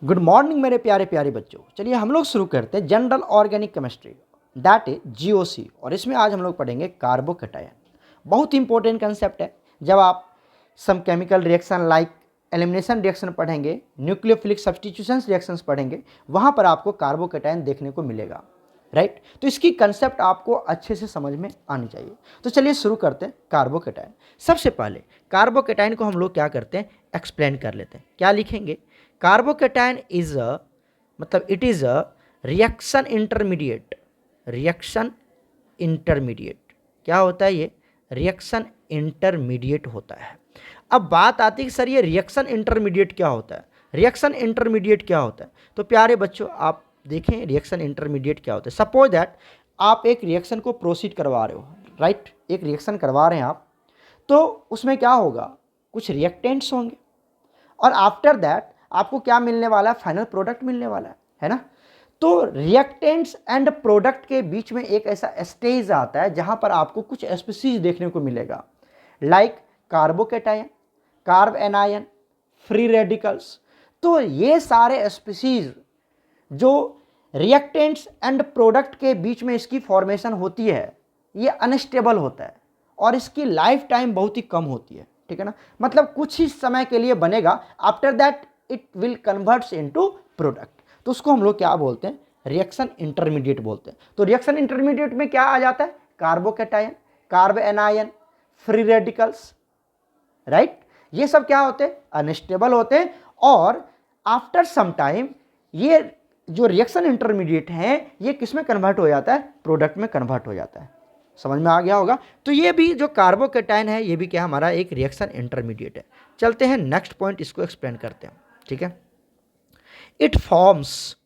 Good morning मेरे प्यारे प्यारे बच्चों। चलिए हम लोग शुरू करते हैं general organic chemistry, that is GOC. और इसमें आज हम लोग पढ़ेंगे कार्बोकैटायन। बहुत इंपॉर्टेंट कंसेप्ट है। जब आप some chemical reaction like elimination reaction पढ़ेंगे, न्यूक्लियोफिलिक सब्स्टिट्यूशंस रिएक्शंस पढ़ेंगे, वहाँ पर आपको कार्बोकैटायन देखने को मिलेगा, राइट। तो इसकी कंसेप्ट आपको अच्छे से समझ में आनी चाहिए। तो चलिए शुरू करते हैं कार्बोकैटायन। सबसे पहले कार्बोकैटायन को हम लोग क्या करते हैं, एक्सप्लेन कर लेते हैं। क्या लिखेंगे? कार्बोकैटायन इज अ मतलब it is a reaction intermediate. Reaction intermediate क्या होता है? ये रिएक्शन इंटरमीडिएट होता है। अब बात आती है कि सर ये रिएक्शन इंटरमीडिएट क्या होता है, रिएक्शन इंटरमीडिएट क्या होता है। तो प्यारे बच्चों आप देखें रिएक्शन इंटरमीडिएट क्या होता है। सपोज दैट आप एक रिएक्शन को प्रोसीड करवा रहे हो, राइट। एक रिएक्शन करवा रहे हैं आप, तो उसमें क्या होगा, कुछ रिएक्टेंट्स होंगे और आफ्टर दैट आपको क्या मिलने वाला है, फाइनल प्रोडक्ट मिलने वाला है ना। तो रिएक्टेंट्स एंड प्रोडक्ट के बीच में एक ऐसा स्टेज आता है जहां पर आपको कुछ स्पीसीज देखने को मिलेगा, like carbocation, carb anion, free radicals. तो ये सारे स्पीसीज जो रिएक्टेंट्स एंड प्रोडक्ट के बीच में इसकी फॉर्मेशन होती है, ये अनस्टेबल होता है और इसकी लाइफ टाइम बहुत ही कम होती है, ठीक है ना। मतलब कुछ ही समय के लिए बनेगा, after that it will converts into product. तो उसको हम लोग क्या बोलते हैं, रिएक्शन इंटरमीडिएट बोलते हैं। तो रिएक्शन इंटरमीडिएट में क्या आ जाता है, carbocation, carb anion, free radicals, right. ये सब क्या होते हैं, अनस्टेबल होते हैं और आफ्टर सम टाइम ये जो रिएक्शन इंटरमीडिएट है ये किस में कन्वर्ट हो जाता है, प्रोडक्ट में कन्वर्ट हो जाता है। समझ में आ गया होगा। तो ये भी जो कार्बोकैटायन है ये भी क्या हमारा एक रिएक्शन इंटरमीडिएट है। चलते हैं नेक्स्ट पॉइंट, इसको एक्सप्लेन करते हैं, ठीक है। इट फॉर्म्स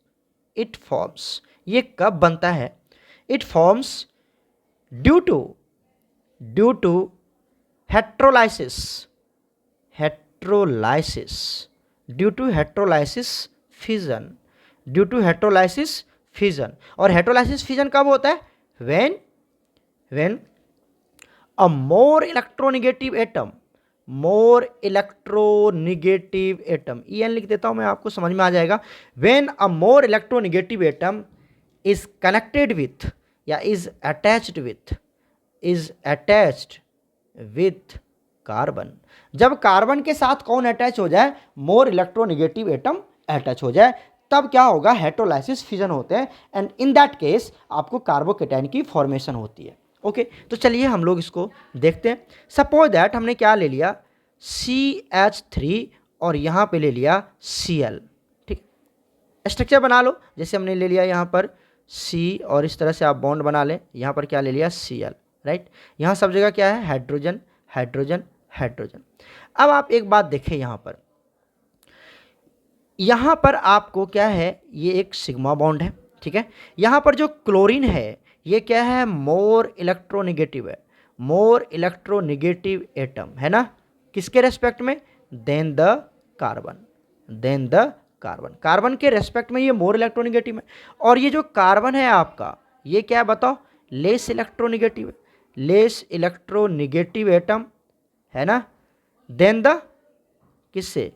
ये कब बनता है? It forms due to heterolysis due to heterolysis fission. और हेट्रोलाइसिस फिजन कब होता है? When a more electronegative atom, EN लिख देता हूं मैं, आपको समझ में आ जाएगा। When a more electronegative atom is connected with या इज अटैच्ड विथ कार्बन। जब कार्बन के साथ कौन अटैच हो जाए, मोर इलेक्ट्रोनेगेटिव एटम अटैच हो जाए, तब क्या होगा, हेट्रोलाइसिस फिजन होते हैं एंड इन दैट केस आपको कार्बोकैटायन की फॉर्मेशन होती है। ओके, तो चलिए हम लोग इसको देखते हैं। सपोज दैट हमने क्या ले लिया, CH3 और यहाँ पे ले लिया Cl, ठीक। स्ट्रक्चर बना लो, जैसे हमने ले लिया यहाँ पर C और इस तरह से आप बॉन्ड बना लें। यहाँ पर क्या ले लिया, Cl, राइट। यहाँ सब जगह क्या है, हाइड्रोजन हाइड्रोजन हाइड्रोजन। अब आप एक बात देखें, यहाँ पर आपको क्या है, ये एक सिग्मा बॉन्ड है, ठीक है। यहाँ पर जो क्लोरीन है ये क्या है, मोर इलेक्ट्रोनेगेटिव है, मोर इलेक्ट्रोनेगेटिव एटम है ना, किसके रेस्पेक्ट में, देन द कार्बन के रेस्पेक्ट में ये मोर इलेक्ट्रोनेगेटिव है। और ये जो कार्बन है आपका, ये क्या है बताओ, लेस इलेक्ट्रोनेगेटिव एटम है ना, देन द किससे,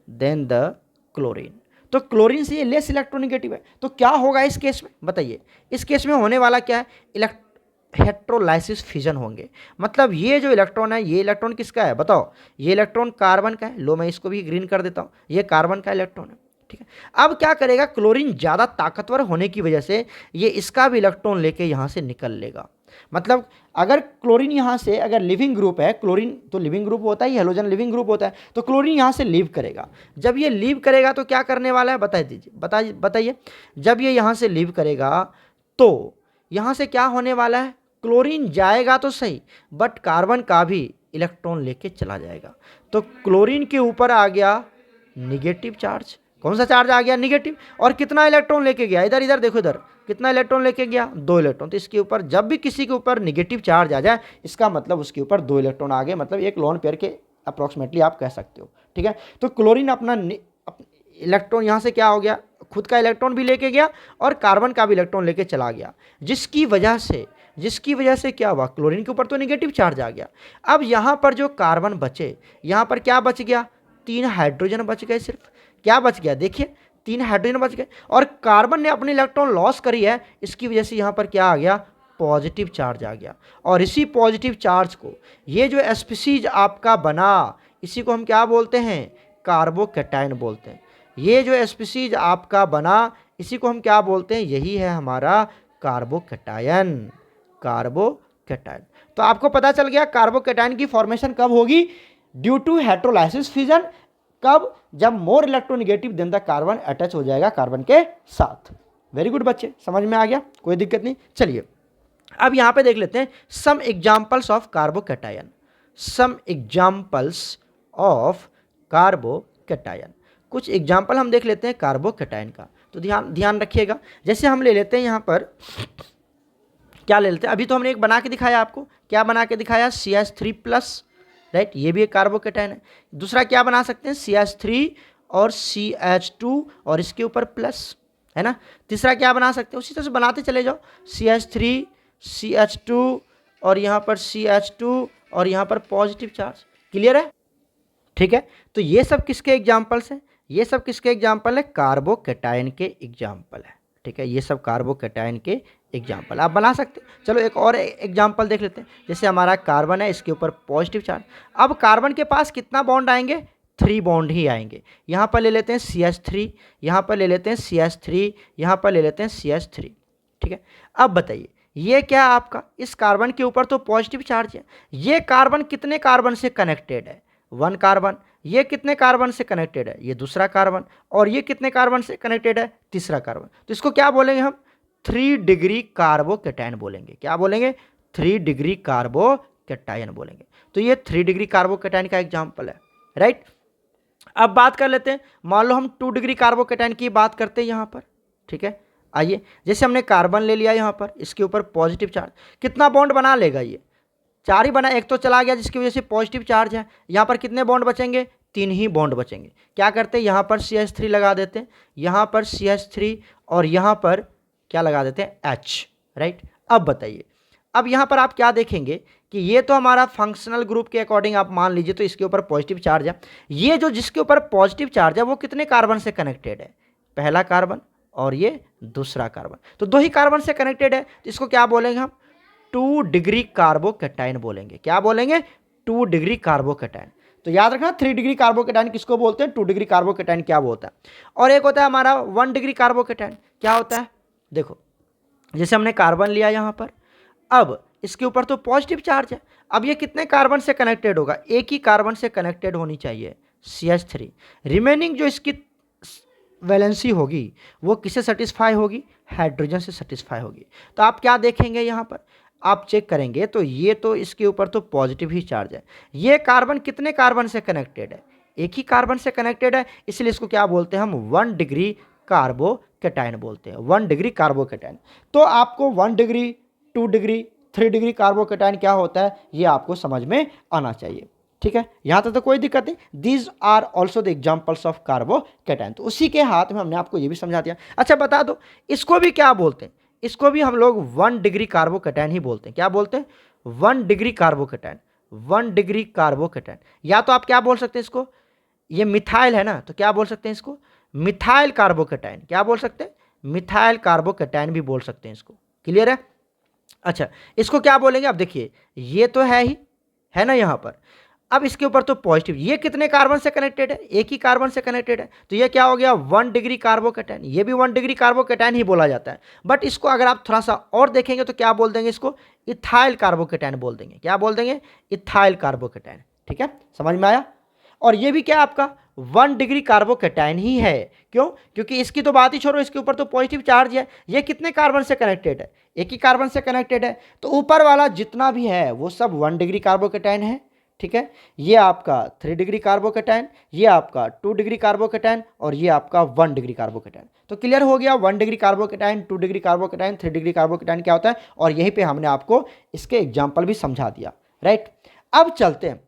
देन द क्लोरीन। तो क्लोरीन से ये लेस इलेक्ट्रोनेगेटिव है। तो क्या होगा इस केस में, बताइए। इस केस में होने वाला क्या है, हेट्रोलाइसिस फिजन होंगे। मतलब ये जो इलेक्ट्रॉन है, ये इलेक्ट्रॉन किसका है बताओ, ये इलेक्ट्रॉन कार्बन का है। लो मैं इसको भी ग्रीन कर देता हूँ, ये कार्बन का इलेक्ट्रॉन है, ठीक है। अब क्या करेगा, क्लोरीन ज़्यादा ताकतवर होने की वजह से ये इसका भी इलेक्ट्रॉन लेके यहाँ से निकल लेगा। मतलब अगर क्लोरीन यहाँ से, अगर लिविंग ग्रुप है, क्लोरीन तो लिविंग ग्रुप होता है, हेलोजन लिविंग ग्रुप होता है, तो क्लोरीन यहाँ से लीव करेगा। जब ये लीव करेगा तो क्या करने वाला है, बता दीजिए, बताइए। जब ये यहाँ से लीव करेगा तो यहाँ से क्या होने वाला है, क्लोरीन जाएगा तो सही, बट कार्बन का भी इलेक्ट्रॉन लेके चला जाएगा। तो क्लोरीन के ऊपर आ गया निगेटिव चार्ज। कौन सा चार्ज आ गया, निगेटिव। और कितना इलेक्ट्रॉन लेके गया, इधर देखो, इधर कितना इलेक्ट्रॉन लेके गया, 2 इलेक्ट्रॉन। तो इसके ऊपर जब भी किसी के ऊपर निगेटिव चार्ज आ जाए, इसका मतलब उसके ऊपर 2 इलेक्ट्रॉन आ गए, मतलब एक लोन पेयर के अप्रॉक्सीमेटली आप कह सकते हो, ठीक है। तो क्लोरीन अपना इलेक्ट्रॉन यहाँ से क्या हो गया, खुद का इलेक्ट्रॉन भी लेके गया और कार्बन का भी इलेक्ट्रॉन लेके चला गया, जिसकी वजह से क्या हुआ, क्लोरीन के ऊपर तो निगेटिव चार्ज आ गया। अब यहाँ पर जो कार्बन बचे, यहाँ पर क्या बच गया, 3 हाइड्रोजन बच गए सिर्फ। क्या बच गया, देखिए 3 हाइड्रोजन बच गए, और कार्बन ने अपनी इलेक्ट्रॉन लॉस करी है, इसकी वजह से यहाँ पर क्या आ गया, पॉजिटिव चार्ज आ गया। और इसी पॉजिटिव चार्ज को, ये जो स्पीशीज आपका बना, इसी को हम क्या बोलते हैं, कार्बोकैटायन बोलते हैं। ये जो स्पीशीज आपका बना, इसी को हम क्या बोलते हैं, यही है हमारा कार्बोकैटायन, कार्बोकैटायन। तो आपको पता चल गया कार्बोकैटायन की फॉर्मेशन कब होगी, ड्यू टू हेटेरोलाइसिस फिजन। कब, जब more electronegative than the carbon attach हो जाएगा कार्बन के साथ। वेरी गुड बच्चे, समझ में आ गया, कोई दिक्कत नहीं। चलिए अब यहां पे देख लेते हैं some examples of carbocation, some examples of carbocation. कुछ एग्जांपल हम देख लेते हैं कार्बोकैटायन का, तो ध्यान रखिएगा। जैसे हम ले लेते हैं यहां पर, क्या ले लेते हैं, अभी तो हमने एक बना के दिखाया आपको, क्या बना के दिखाया, CH3+, राइट, ये भी एक कार्बोकैटायन है। दूसरा क्या बना सकते हैं, CH3 और CH2 और इसके ऊपर प्लस, है ना। तीसरा क्या बना सकते हैं, उसी तरह से बनाते चले जाओ, CH3 CH2 और यहाँ पर CH2 और यहाँ पर पॉजिटिव चार्ज। क्लियर है, ठीक है। तो ये सब किसके एग्जाम्पल्स हैं, ये सब किसके एग्जाम्पल है, कार्बोकैटायन के एग्जाम्पल है, ठीक है। ये सब कार्बोकैटायन के एग्जाम्पल आप बना सकते हैं। चलो एक और एग्जाम्पल देख लेते हैं। जैसे हमारा कार्बन है, इसके ऊपर पॉजिटिव चार्ज। अब कार्बन के पास कितना बॉन्ड आएंगे, 3 बॉन्ड ही आएंगे। यहाँ पर ले लेते हैं CH3, यहाँ पर ले लेते हैं CH3, यहाँ पर ले लेते हैं CH3, ठीक है। अब बताइए ये क्या आपका, इस कार्बन के ऊपर तो पॉजिटिव चार्ज है, ये कार्बन कितने कार्बन से कनेक्टेड है, 1 कार्बन। ये कितने कार्बन से कनेक्टेड है, ये दूसरा कार्बन। और ये कितने कार्बन से कनेक्टेड है, तीसरा कार्बन। तो इसको क्या बोलेंगे हम, 3 डिग्री कार्बोकैटायन बोलेंगे। क्या बोलेंगे, 3 डिग्री कार्बोकैटायन बोलेंगे। तो ये 3 डिग्री कार्बोकैटायन का एग्जाम्पल है, राइट। अब बात कर लेते हैं, मान लो हम 2 डिग्री कार्बोकैटायन की बात करते हैं यहाँ पर, ठीक है। आइए, जैसे हमने कार्बन ले लिया यहाँ पर, इसके ऊपर पॉजिटिव चार्ज, कितना बॉन्ड बना लेगा, ये 4 ही बना, एक तो चला गया जिसकी वजह से पॉजिटिव चार्ज है। यहाँ पर कितने बॉन्ड बचेंगे, 3 ही बॉन्ड बचेंगे। क्या करते हैं, यहाँ पर CH3 लगा देते हैं, यहाँ पर CH3 और यहाँ पर क्या लगा देते हैं, H, राइट। अब बताइए, अब यहाँ पर आप क्या देखेंगे कि ये तो हमारा फंक्शनल ग्रुप के अकॉर्डिंग आप मान लीजिए तो इसके ऊपर पॉजिटिव चार्ज है। ये जो जिसके ऊपर पॉजिटिव चार्ज है वो कितने कार्बन से कनेक्टेड है, पहला कार्बन और ये दूसरा कार्बन, तो 2 ही कार्बन से कनेक्टेड है। तो इसको क्या बोलेंगे हम, 2 डिग्री कार्बोकैटायन बोलेंगे। क्या बोलेंगे, 2 डिग्री कार्बोकैटायन। तो याद रखना 3 डिग्री कार्बोकैटायन किसको बोलते हैं, 2 डिग्री कार्बोकैटायन क्या बोलता है। और एक होता है हमारा 1 डिग्री कार्बोकैटायन। क्या होता है, देखो जैसे हमने कार्बन लिया यहाँ पर, अब इसके ऊपर तो पॉजिटिव चार्ज है। अब ये कितने कार्बन से कनेक्टेड होगा, एक ही कार्बन से कनेक्टेड होनी चाहिए, CH3। रिमेनिंग जो इसकी वैलेंसी होगी वो किससे सेटिस्फाई होगी, हाइड्रोजन से सेटिस्फाई होगी। तो आप क्या देखेंगे यहाँ पर, आप चेक करेंगे तो ये तो इसके ऊपर तो पॉजिटिव ही चार्ज है। ये कार्बन कितने कार्बन से कनेक्टेड है, एक ही कार्बन से कनेक्टेड है, इसलिए इसको क्या बोलते हैं हम, 1 डिग्री कार्बोकैटायन बोलते हैं, 1 डिग्री कार्बोकैटायन। तो आपको 1 डिग्री, 2 डिग्री, 3 डिग्री कार्बोकैटायन क्या होता है ये आपको समझ में आना चाहिए, ठीक है। यहाँ तक तो कोई दिक्कत नहीं। These are also the examples of carbocation. तो उसी के हाथ में हमने आपको ये भी समझा दिया। अच्छा बता दो, इसको भी क्या बोलते हैं, इसको भी हम लोग 1 डिग्री कार्बोकैटायन ही बोलते हैं। क्या बोलते हैं, 1 डिग्री कार्बोकैटायन, 1 डिग्री कार्बोकैटायन। या तो आप क्या बोल सकते हैं इसको, ये मिथाइल है ना, तो क्या बोल सकते हैं इसको, मिथाइल कार्बोकैटायन। क्या बोल सकते हैं, मिथाइल कार्बोकैटायन भी बोल सकते हैं इसको। क्लियर है। अच्छा इसको क्या बोलेंगे, अब देखिए ये तो है ही, है ना यहाँ पर। अब इसके ऊपर तो पॉजिटिव, ये कितने कार्बन से कनेक्टेड है, एक ही कार्बन से कनेक्टेड है, तो ये क्या हो गया, 1 डिग्री कार्बोकैटायन। ये भी 1 डिग्री कार्बोकैटायन ही बोला जाता है। बट इसको अगर आप थोड़ा सा और देखेंगे तो क्या बोल देंगे, इसको इथाइल कार्बोकैटायन बोल देंगे। क्या बोल देंगे, इथाइल कार्बोकैटायन। ठीक है, समझ में आया। और ये भी क्या आपका 1 डिग्री कार्बोकैटायन ही है। क्यों, क्योंकि इसकी तो बात ही छोड़ो, इसके ऊपर तो पॉजिटिव चार्ज है। ये कितने कार्बन से कनेक्टेड है, एक ही कार्बन से कनेक्टेड है। तो ऊपर वाला जितना भी है वो सब 1 डिग्री कार्बोकैटायन है। ठीक है, ये आपका 3 डिग्री कार्बोकैटायन, ये आपका 2 डिग्री कार्बोकैटायन और ये आपका 1 डिग्री कार्बोकैटायन। तो क्लियर हो गया, 1 degree carbocation, 2 degree carbocation, 3 degree carbocation क्या होता है। और यहीं पे हमने आपको इसके एग्जाम्पल भी समझा दिया। राइट, अब चलते हैं,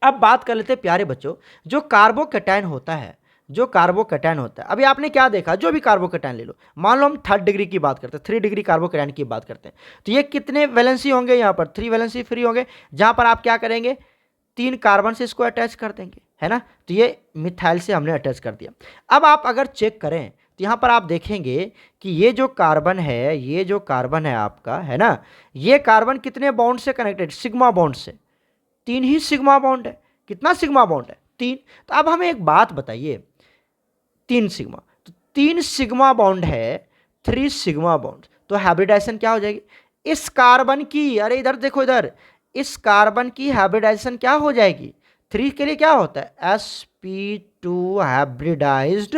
अब बात कर लेते हैं प्यारे बच्चों, जो कार्बोकैटायन होता है, जो कार्बोकैटायन होता है। अभी आपने क्या देखा, जो भी कार्बोकैटायन ले लो, मान लो हम 3rd डिग्री की बात करते हैं, 3 डिग्री कार्बोकैटायन की बात करते हैं, तो ये कितने वैलेंसी होंगे, यहाँ पर 3 वैलेंसी फ्री होंगे, जहाँ पर आप क्या करेंगे, 3 कार्बन से इसको अटैच कर देंगे, है ना। तो ये मिथाइल से हमने अटैच कर दिया। अब आप अगर चेक करें तो यहाँ पर आप देखेंगे कि ये जो कार्बन है, ये जो कार्बन है आपका, है ना, ये कार्बन कितने बॉन्ड से कनेक्टेड, सिग्मा बॉन्ड से, 3 ही सिग्मा बॉन्ड है। कितना सिग्मा बॉन्ड है, 3। तो अब हमें एक बात बताइए, 3 सिग्मा, तो 3 सिग्मा बॉन्ड है, 3 सिग्मा बॉन्ड, तो हाइब्रिडाइजेशन क्या हो जाएगी इस कार्बन की, अरे इधर देखो इधर, इस कार्बन की हाइब्रिडाइजेशन क्या हो जाएगी, 3 के लिए क्या होता है sp2 हाइब्रिडाइज्ड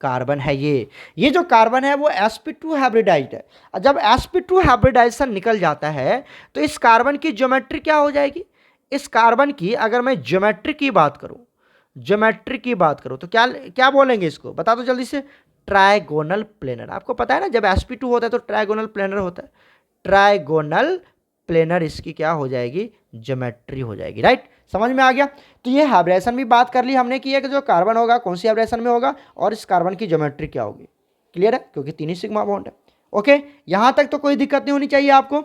कार्बन है। ये जो कार्बन है वो sp2 हाइब्रिडाइज्ड है। और जब sp2 हाइब्रिडाइजेशन निकल जाता है तो इस कार्बन की ज्योमेट्री क्या हो जाएगी, इस कार्बन की अगर मैं ज्योमेट्री की बात करूं, ज्योमेट्री की बात करूं तो क्या क्या बोलेंगे इसको, बता दो जल्दी से, ट्राइगोनल प्लेनर। आपको पता है ना जब sp2 होता है तो ट्राइगोनल प्लेनर होता है, ट्राइगोनल प्लेनर इसकी क्या हो जाएगी, ज्योमेट्री हो जाएगी, राइट। समझ में आ गया। तो ये हाइब्रिडेशन भी बात कर ली हमने कि जो कार्बन होगा कौन सी हाइब्रिडेशन में होगा और इस कार्बन की ज्योमेट्री क्या होगी। क्लियर है, क्योंकि 3 ही सिग्मा बॉन्ड है। ओके, यहां तक तो कोई दिक्कत नहीं होनी चाहिए आपको,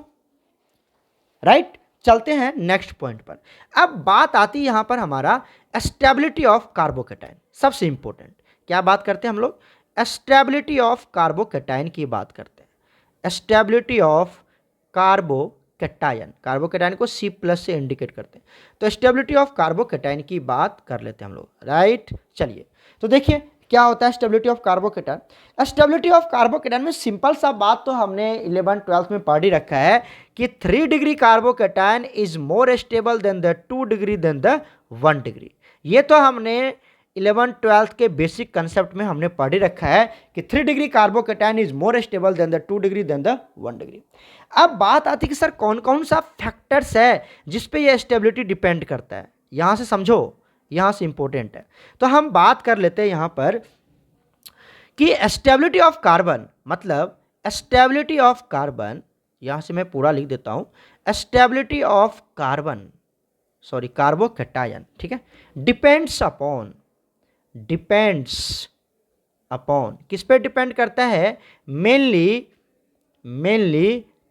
राइट। चलते हैं नेक्स्ट पॉइंट पर। अब बात आती है यहां पर हमारा स्टेबिलिटी ऑफ कार्बोकेटाइन, सबसे इंपॉर्टेंट। क्या बात करते हैं हम लोग, स्टेबिलिटी ऑफ कार्बोकेटाइन की बात करते हैं। स्टेबिलिटी ऑफ कार्बोकेटाइन, कार्बोकेटाइन को C+ से इंडिकेट करते हैं, तो स्टेबिलिटी ऑफ कार्बोकेटाइन की बात कर लेते हैं हम लोग, राइट। चलिए, तो देखिए क्या होता है stability of carbocation. Stability of carbocation में सिंपल सा बात तो हमने 11th-12th में पढ़ ही रखा है कि 3 degree carbocation is more stable than the 2 degree than the 1 degree. ये तो हमने 11th-12th के बेसिक कंसेप्ट में हमने पढ़ ही रखा है कि 3 degree carbocation is more stable than the 2 degree than the 1 degree. अब बात आती है कि सर कौन कौन सा फैक्टर्स है जिस पे ये स्टेबिलिटी डिपेंड करता है, यहां से समझो, यहां से इंपॉर्टेंट है। तो हम बात कर लेते हैं यहां पर कि स्टेबिलिटी ऑफ कार्बन, मतलब स्टेबिलिटी ऑफ कार्बन, यहां से मैं पूरा लिख देता हूं, stability of carbon, sorry carbocation, ठीक है, डिपेंड्स अपॉन, डिपेंड्स अपॉन, किस पे डिपेंड करता है, मेनली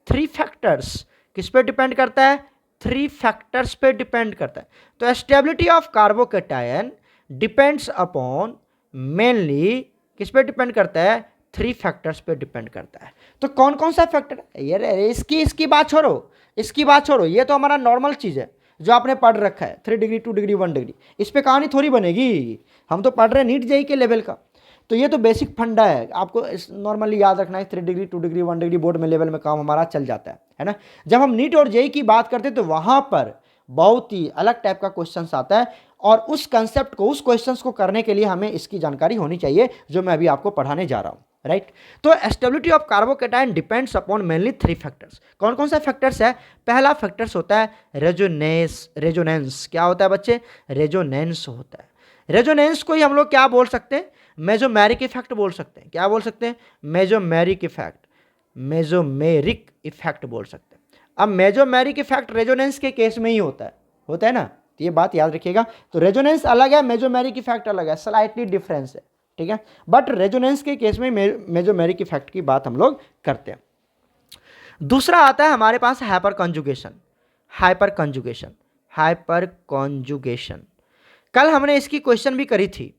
3 फैक्टर्स। किस पे डिपेंड करता है, 3 फैक्टर्स पे डिपेंड करता है। तो stability of carbocation depends upon mainly, किस पे डिपेंड करता है, 3 फैक्टर्स पे डिपेंड करता है। तो कौन कौन सा फैक्टर है, ये इसकी बात छोड़ो, इसकी बात छोड़ो, ये तो हमारा नॉर्मल चीज़ है जो आपने पढ़ रखा है, 3 डिग्री 2 डिग्री 1 डिग्री, इस पे कहानी थोड़ी बनेगी, हम तो पढ़ रहे हैं नीट जेईई के लेवल का। तो ये तो बेसिक फंडा है, आपको नॉर्मली याद रखना है, 3 डिग्री 2 डिग्री 1 डिग्री बोर्ड में लेवल में काम हमारा चल जाता है ना। जब हम नीट और जेईई की बात करते हैं तो वहाँ पर बहुत ही अलग टाइप का क्वेश्चन आता है, और उस कंसेप्ट को, उस क्वेश्चन को करने के लिए हमें इसकी जानकारी होनी चाहिए जो मैं अभी आपको पढ़ाने जा रहा हूँ, राइट। तो stability of carbocation depends upon mainly 3 factors. कौन कौन सा फैक्टर्स है, पहला फैक्टर्स होता है रेजोनेंस। क्या होता है बच्चे, रेजोनेंस होता है। रेजोनेंस को ही हम लोग क्या बोल सकते हैं, मेजोमेरिक इफेक्ट बोल सकते हैं। क्या बोल सकते हैं, मेजोमेरिक इफेक्ट, मेजोमेरिक इफेक्ट बोल सकते हैं। अब मेजोमेरिक इफेक्ट रेजोनेंस के केस में ही होता है ना, तो ये बात याद रखिएगा। तो रेजोनेंस अलग है, मेजोमेरिक इफेक्ट अलग है, स्लाइटली डिफरेंस है, ठीक है। बट रेजोनेंस के केस में मेजोमेरिक इफेक्ट की बात हम लोग करते हैं। दूसरा आता है हमारे पास hyper conjugation, hyper conjugation, hyper conjugation. कल हमने इसकी क्वेश्चन भी करी थी,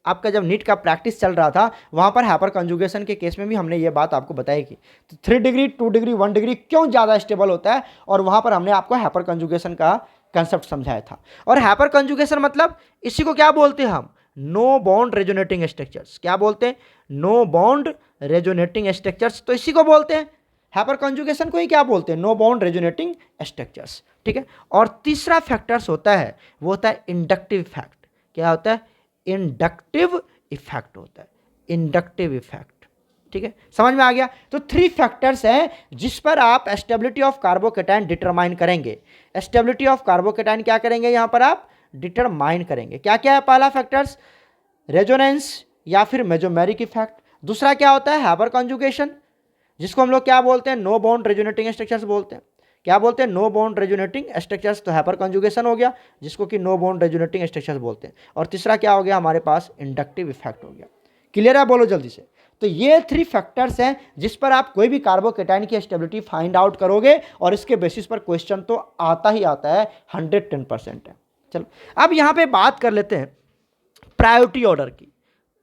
आपका जब नीट का प्रैक्टिस चल रहा था वहाँ पर हाइपर कॉन्जुगेशन के केस में भी हमने ये बात आपको बताई कि 3 डिग्री 2 डिग्री 1 डिग्री क्यों ज़्यादा स्टेबल होता है, और वहाँ पर हमने आपको हाइपर कॉन्जुगेशन का कंसेप्ट समझाया था। और हाइपर कॉन्जुगेशन मतलब इसी को क्या बोलते हैं हम, नो बॉन्ड रेजोनेटिंग स्ट्रक्चर्स। क्या बोलते हैं, नो बॉन्ड रेजोनेटिंग स्ट्रक्चर्स, तो इसी को बोलते हैं हाइपर कॉन्जुगेशन को ही क्या बोलते हैं, नो बॉन्ड रेजोनेटिंग स्ट्रक्चर्स, ठीक है। और तीसरा फैक्टर्स होता है वो होता है इंडक्टिव इफेक्ट। क्या होता है, इंडक्टिव इफेक्ट होता है, इंडक्टिव इफेक्ट, ठीक है। समझ में आ गया। तो 3 फैक्टर्स हैं जिस पर आप स्टेबिलिटी ऑफ कार्बोकेटाइन डिटरमाइन करेंगे। स्टेबिलिटी ऑफ कार्बोकेटाइन क्या करेंगे, यहां पर आप डिटरमाइन करेंगे। क्या क्या है, पहला फैक्टर्स रेजोनेंस या फिर मेजोमेरिक इफेक्ट। दूसरा क्या होता है, हाइपर कॉन्जुगेशन, जिसको हम लोग क्या बोलते हैं, नो बॉन्ड रेजोनेटिंग स्ट्रक्चर्स बोलते हैं। क्या बोलते हैं, नो बॉन्ड रेजोनेटिंग स्ट्रक्चर्स, तो हाइपर कॉन्जुगेशन हो गया, जिसको कि नो बॉन्ड रेजोनेटिंग स्ट्रक्चर्स बोलते हैं। और तीसरा क्या हो गया हमारे पास, इंडक्टिव इफेक्ट हो गया। क्लियर है, बोलो जल्दी से। तो ये 3 फैक्टर्स हैं जिस पर आप कोई भी कार्बोकेटाइन की स्टेबिलिटी फाइंड आउट करोगे, और इसके बेसिस पर क्वेश्चन तो आता ही आता है, 110% है। चलो अब यहाँ पे बात कर लेते हैं प्रायोरिटी ऑर्डर की।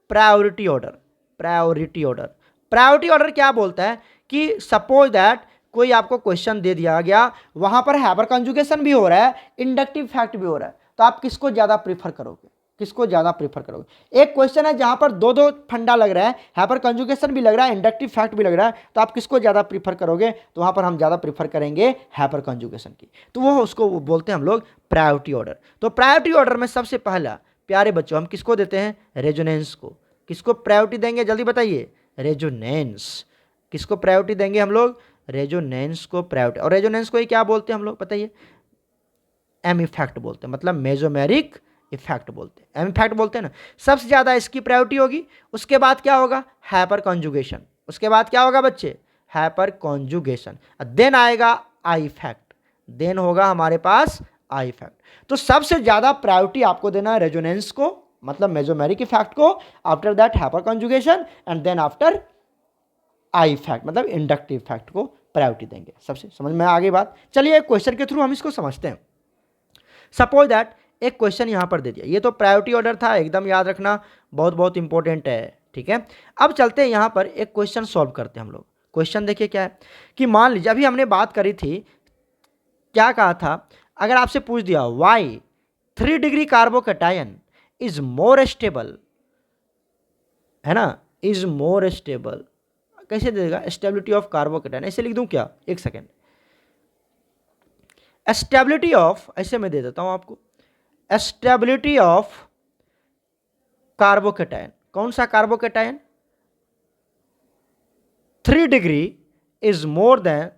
Priority order, priority order, priority order क्या बोलता है कि सपोज दैट कोई आपको क्वेश्चन दे दिया गया, वहां पर हाइपर कंजुगेशन भी हो रहा है, इंडक्टिव फैक्ट भी हो रहा है, तो आप किसको ज्यादा प्रीफर करोगे? किसको ज्यादा प्रीफर करोगे? एक क्वेश्चन है जहां पर दो दो फंडा लग रहा है, हाइपर कंजुगेशन भी लग रहा है, इंडक्टिव फैक्ट भी लग रहा है, तो आप किसको ज्यादा प्रीफर करोगे? तो वहां पर हम ज्यादा प्रीफर करेंगे हाइपर कंजुगेशन की। तो वो उसको बोलते हैं हम लोग प्रायोरिटी ऑर्डर। तो प्रायोरिटी ऑर्डर में सबसे पहला प्यारे बच्चों हम किसको देते हैं? रेजोनेंस को। किसको प्रायोरिटी देंगे जल्दी बताइए? रेजोनेंस। किसको प्रायोरिटी देंगे हम लोग? रेजोनेंस को प्रायोरिटी। और रेजोनेंस को ही क्या बोलते हैं हम लोग बताइए? एम इफेक्ट बोलते हैं, मतलब मेजोमेरिक इफेक्ट बोलते हैं, एम इफेक्ट बोलते हैं ना। सबसे ज्यादा इसकी प्रायोरिटी होगी, उसके बाद क्या होगा? Hyper conjugation. उसके बाद क्या होगा बच्चे? Hyper conjugation. देन आएगा आई इफेक्ट, देन होगा हमारे पास आई इफेक्ट। तो सबसे ज्यादा प्रायोरिटी आपको देना है रेजोनेंस को, मतलब मेजोमेरिक इफेक्ट को, after that hyperconjugation, and then after I effect, मतलब इंडक्टिव इफेक्ट को प्रायोरिटी देंगे। सबसे समझ में आ गई बात? चलिए एक क्वेश्चन के थ्रू हम इसको समझते हैं। सपोज दैट एक क्वेश्चन यहां पर दे दिया, ये तो प्रायोरिटी ऑर्डर था, एकदम याद रखना, बहुत बहुत इंपॉर्टेंट है, ठीक है। अब चलते हैं यहां पर एक क्वेश्चन सॉल्व करते हैं हम लोग। क्वेश्चन देखिए क्या है कि मान लीजिए अभी हमने बात करी थी, क्या कहा था, अगर आपसे पूछ दिया why 3 degree carbocation is more stable, है ना, इज मोर स्टेबल, कैसे देगा? स्टेबिलिटी ऑफ कार्बोकैटायन, ऐसे लिख दूं क्या? एक सेकेंड, स्टेबिलिटी ऑफ, ऐसे मैं दे देता हूं आपको, स्टेबिलिटी ऑफ कार्बोकैटायन। कौन सा carbocation? 3 degree is more than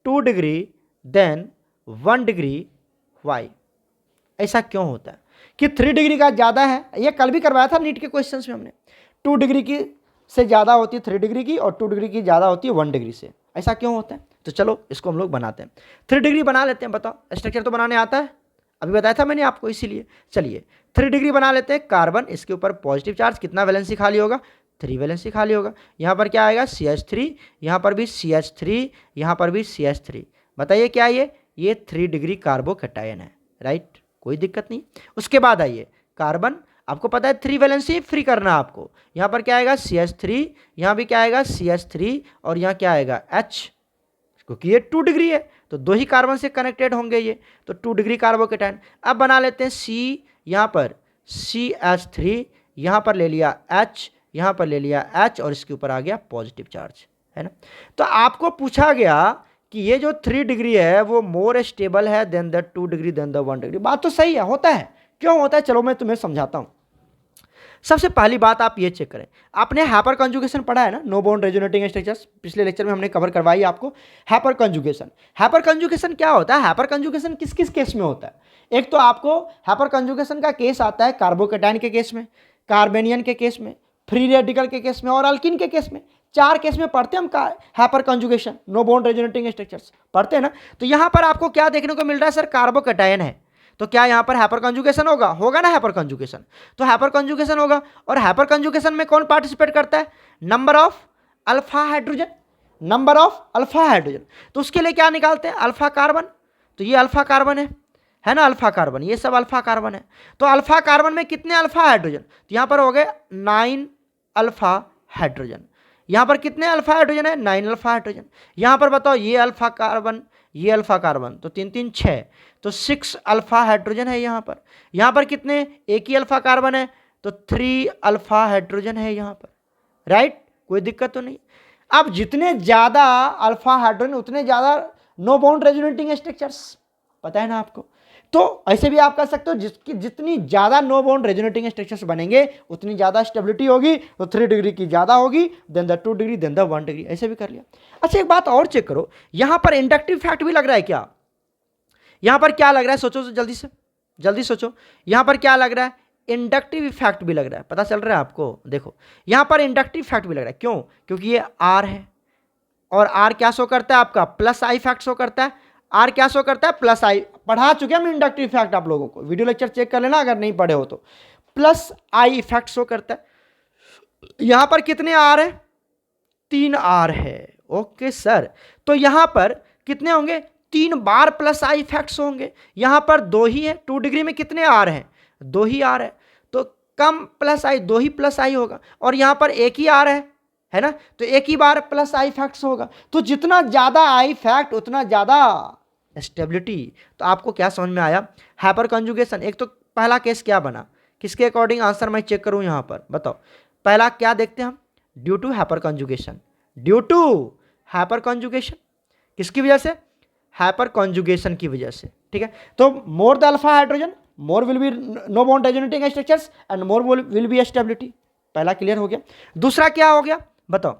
2 degree than 1 degree. Why? ऐसा क्यों होता है कि 3 डिग्री का ज्यादा है? ये कल भी करवाया था नीट के क्वेश्चंस में हमने। 2 डिग्री की से ज्यादा होती है 3 डिग्री की, और 2 डिग्री की ज्यादा होती है 1 डिग्री से। ऐसा क्यों होता है? तो चलो इसको हम लोग बनाते हैं। 3 डिग्री बना लेते हैं। बताओ, स्ट्रक्चर तो बनाने आता है, अभी बताया था मैंने आपको, इसीलिए चलिए 3 डिग्री बना लेते हैं। कार्बन, इसके ऊपर पॉजिटिव चार्ज, कितना वैलेंसी खाली होगा? 3 वैलेंसी खाली होगा। यहाँ पर क्या आएगा? CH3, यहाँ पर भी CH3, यहाँ पर भी CH3। बताइए क्या ये 3 डिग्री कार्बोकैटायन है, राइट, कोई दिक्कत नहीं। उसके बाद आइए कार्बन, आपको पता है 3 वैलेंसी फ्री करना आपको। यहाँ पर क्या आएगा? CH3, यहाँ भी क्या आएगा? CH3, और यहाँ क्या आएगा? H, क्योंकि ये 2 डिग्री है तो 2 ही कार्बन से कनेक्टेड होंगे ये, तो 2 डिग्री कार्बोकैटायन। अब बना लेते हैं C, यहाँ पर CH3, यहाँ पर ले लिया H, यहाँ पर ले लिया H, और इसके ऊपर आ गया पॉजिटिव चार्ज, है ना। तो आपको पूछा गया कि ये जो 3 डिग्री है वो मोर स्टेबल है than the 2 degree than the 1 degree. बात तो सही है, होता है। क्यों होता है? चलो मैं तुम्हें समझाता हूं। सबसे पहली बात आप ये चेक करें, आपने हाइपर कंजुगेशन पढ़ा है ना, नो बॉन्ड रेजोनेटिंग स्ट्रक्चर्स, पिछले लेक्चर में हमने कवर करवाई आपको। हाइपर कंजुगेशन, हाइपर कंजुगेशन क्या होता है? हाइपर कंजुगेशन किस किस केस में होता है? एक तो आपको हाइपर कंजुगेशन का केस आता है कार्बोकैटायन के केस में, कार्बेनियन के केस में, फ्री रेडिकल के केस में, और अल्किन के केस में। 4 केस में पढ़ते हैं हम hyperconjugation, no bond resonating structures पढ़ते हैं ना। तो यहां पर आपको क्या देखने को मिल रहा है? सर कार्बोकैटायन है, तो क्या यहां पर हाइपर कंजुगेशन होगा? होगा ना हाइपर कंजुगेशन, तो हाइपर कंजुगेशन होगा। और हाइपर कंजुगेशन में कौन पार्टिसिपेट करता है? Number of alpha hydrogen, number of alpha hydrogen. तो उसके लिए क्या निकालते हैं? अल्फा कार्बन, तो ये अल्फा कार्बन है ना, अल्फा कार्बन, ये सब अल्फा कार्बन है। तो अल्फा कार्बन में कितने अल्फा हाइड्रोजन? तो यहां पर हो गए 9 अल्फा हाइड्रोजन। यहां पर कितने अल्फा हाइड्रोजन है? 9 अल्फा हाइड्रोजन। यहां पर बताओ, ये अल्फा कार्बन, ये अल्फा कार्बन, तो 3 3 6, तो 6 अल्फा हाइड्रोजन है यहाँ पर। यहाँ पर कितने? एक ही अल्फा कार्बन है, तो 3 अल्फा हाइड्रोजन है यहाँ पर, राइट, कोई दिक्कत तो नहीं। अब जितने ज्यादा अल्फा हाइड्रोजन उतने ज्यादा नो बॉन्ड रेजोनेटिंग स्ट्रक्चर्स, पता है ना आपको। तो ऐसे भी आप कर सकते हो, जितनी ज्यादा नो बॉन्ड रेजोनेटिंग स्ट्रक्चर्स बनेंगे उतनी ज्यादा स्टेबिलिटी होगी, तो 3 डिग्री की ज्यादा होगी than the 2 degree than the 1 degree, ऐसे भी कर लिया। अच्छा एक बात और चेक करो, यहां पर इंडक्टिव फैक्ट भी लग रहा है क्या? यहां पर क्या लग रहा है? सोचो जल्दी से, जल्दी सोचो, यहां पर क्या लग रहा है? इंडक्टिव इफेक्ट भी लग रहा है, पता चल रहा है आपको? देखो यहां पर इंडक्टिव फैक्ट भी लग रहा है, क्यों? क्योंकि ये आर है, और आर क्या शो करता है आपका? प्लस आई फैक्ट शो करता है। आर क्या शो करता है? प्लस आई। पढ़ा चुके हम इंडक्टिव फैक्ट आप लोगों को, वीडियो लेक्चर चेक कर लेना अगर नहीं पढ़े हो तो। प्लस आई इफेक्ट शो करता है। यहां पर कितने आर है? 3 आर है। ओके सर, तो यहां पर कितने होंगे? 3 बार प्लस आई इफेक्ट्स होंगे। यहां पर 2 ही है, 2 डिग्री में कितने आर हैं? 2 ही आर है, तो कम प्लस आई, 2 ही प्लस आई होगा, और यहाँ पर एक ही आर है ना, तो एक ही बार प्लस आई फैक्ट्स होगा। तो जितना ज़्यादा आई फैक्ट उतना ज़्यादा स्टेबिलिटी। तो आपको क्या समझ में आया? Hyper conjugation. एक तो पहला केस क्या बना, किसके अकॉर्डिंग आंसर मैं चेक करूं यहाँ पर, बताओ। पहला क्या देखते हैं हम, due to hyperconjugation. Due to hyperconjugation किसकी वजह से? हाइपर कंजुगेशन की वजह से, ठीक है। तो more the alpha hydrogen more will be no bond resonating structures and more will be stability. पहला क्लियर हो गया। दूसरा क्या हो गया बताओ?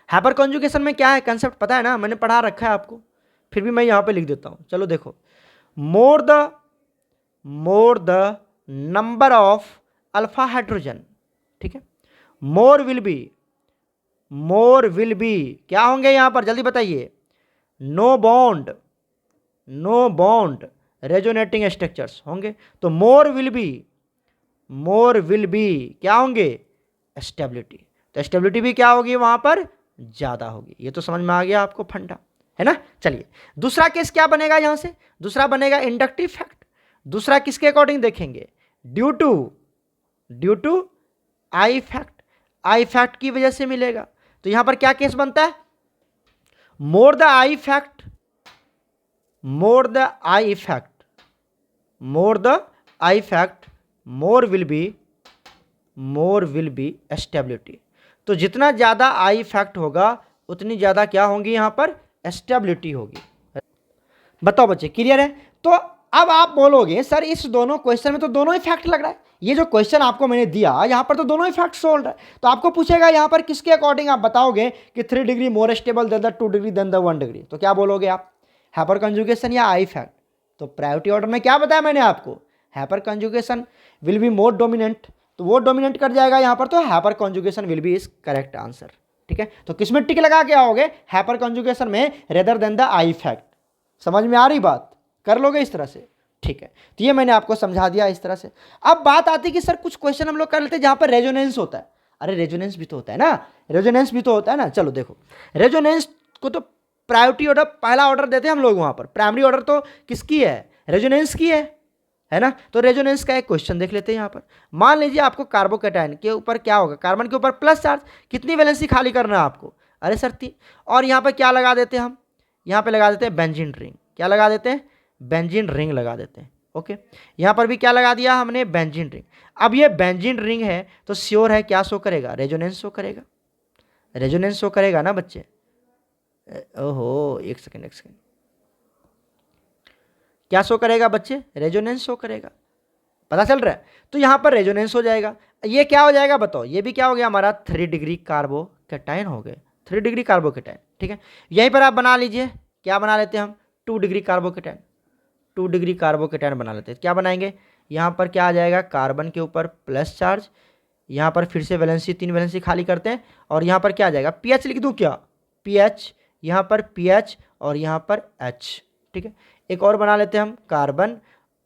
हाइपर कंजुगेशन में क्या है कंसेप्ट पता है ना, मैंने पढ़ा रखा है आपको, फिर भी मैं यहां पे लिख देता हूं। चलो देखो, more the number of alpha hydrogen, ठीक है, मोर विल बी क्या होंगे यहां पर, जल्दी बताइए। नो बॉन्ड रेजोनेटिंग स्ट्रक्चर्स होंगे। तो मोर विल बी क्या होंगे? स्टेबिलिटी। तो स्टेबिलिटी भी क्या होगी वहां पर? ज्यादा होगी। ये तो समझ में आ गया आपको फंडा, है ना। चलिए दूसरा केस क्या बनेगा यहां से? दूसरा बनेगा इंडक्टिव फैक्ट। दूसरा किसके अकॉर्डिंग देखेंगे? ड्यू टू आई फैक्ट की वजह से मिलेगा। तो यहां पर क्या केस बनता है? More the I fact more will be stability. तो जितना ज्यादा आई फैक्ट होगा उतनी ज्यादा क्या होंगी यहां पर? स्टेबिलिटी होगी। बताओ बच्चे क्लियर है? तो अब आप बोलोगे सर इस दोनों क्वेश्चन में तो दोनों ही फैक्ट लग रहा है, ये जो क्वेश्चन आपको मैंने दिया यहां पर तो दोनों ही फैक्ट सोल्व है। तो आपको पूछेगा यहां पर किसके अकॉर्डिंग आप बताओगे कि 3 degree more stable than the 2 degree than the 1 degree, तो क्या बोलोगे आप? हाइपर कंजुगेशन या आई फैक्ट? तो प्रायोरिटी ऑर्डर में क्या बताया मैंने आपको? Hyperconjugation will be more dominant, तो वो डोमिनेट कर जाएगा यहां पर, तो hyperconjugation will be is correct answer, ठीक है। तो किसमें टिक लगा के आओगे? हाइपर कंजुगेशन में rather than the I effect. समझ में आ रही बात? कर लोगे इस तरह से, ठीक है। तो ये मैंने आपको समझा दिया इस तरह से। अब बात आती है कि सर कुछ क्वेश्चन हम लोग कर लेते हैं जहां पर रेजोनेंस होता है। अरे रेजोनेंस भी तो होता है ना, चलो देखो, रेजोनेंस को तो प्रायोरिटी ऑर्डर पहला ऑर्डर देते हैं हम लोग, वहां पर प्राइमरी ऑर्डर तो किसकी है? रेजोनेंस की है ना। तो रेजोनेंस का एक क्वेश्चन देख लेते हैं यहां पर। मान लीजिए आपको कार्बोकैटायन के ऊपर क्या होगा, कार्बन के ऊपर प्लस चार्ज, कितनी वैलेंसी खाली करना है आपको? अरे सर 3। और यहां पर क्या लगा देते हैं हम? यहां पे लगा देते हैं बेंजीन रिंग। क्या लगा देते हैं? बेंजीन रिंग लगा देते हैं। ओके, यहां पर भी क्या लगा दिया हमने? Benzene ring. अब ये बेंजीन रिंग है तो श्योर है क्या शो करेगा? रेजोनेंस शो करेगा ना बच्चे। ओहो एक सेकेंड, क्या शो करेगा बच्चे? रेजोनेंस शो करेगा। पता चल रहा है? तो यहां पर रेजोनेंस हो जाएगा। ये क्या हो जाएगा बताओ? ये भी क्या हो गया हमारा? 3 डिग्री कार्बोकैटायन हो गए, 3 डिग्री कार्बोकैटायन, ठीक है। यहीं पर आप बना लीजिए, क्या बना लेते हैं हम? 2 डिग्री कार्बोकैटायन, 2 डिग्री कार्बोकैटायन बना लेते हैं। क्या बनाएंगे? यहाँ पर क्या आ जाएगा? कार्बन के ऊपर प्लस चार्ज, यहाँ पर फिर से वैलेंसी 3 वैलेंसी खाली करते हैं, और यहाँ पर क्या आ जाएगा? पीएच लिख दूँ क्या? पीएच, यहाँ पर पीएच और यहाँ पर एच, ठीक है। एक और बना लेते हैं हम, कार्बन,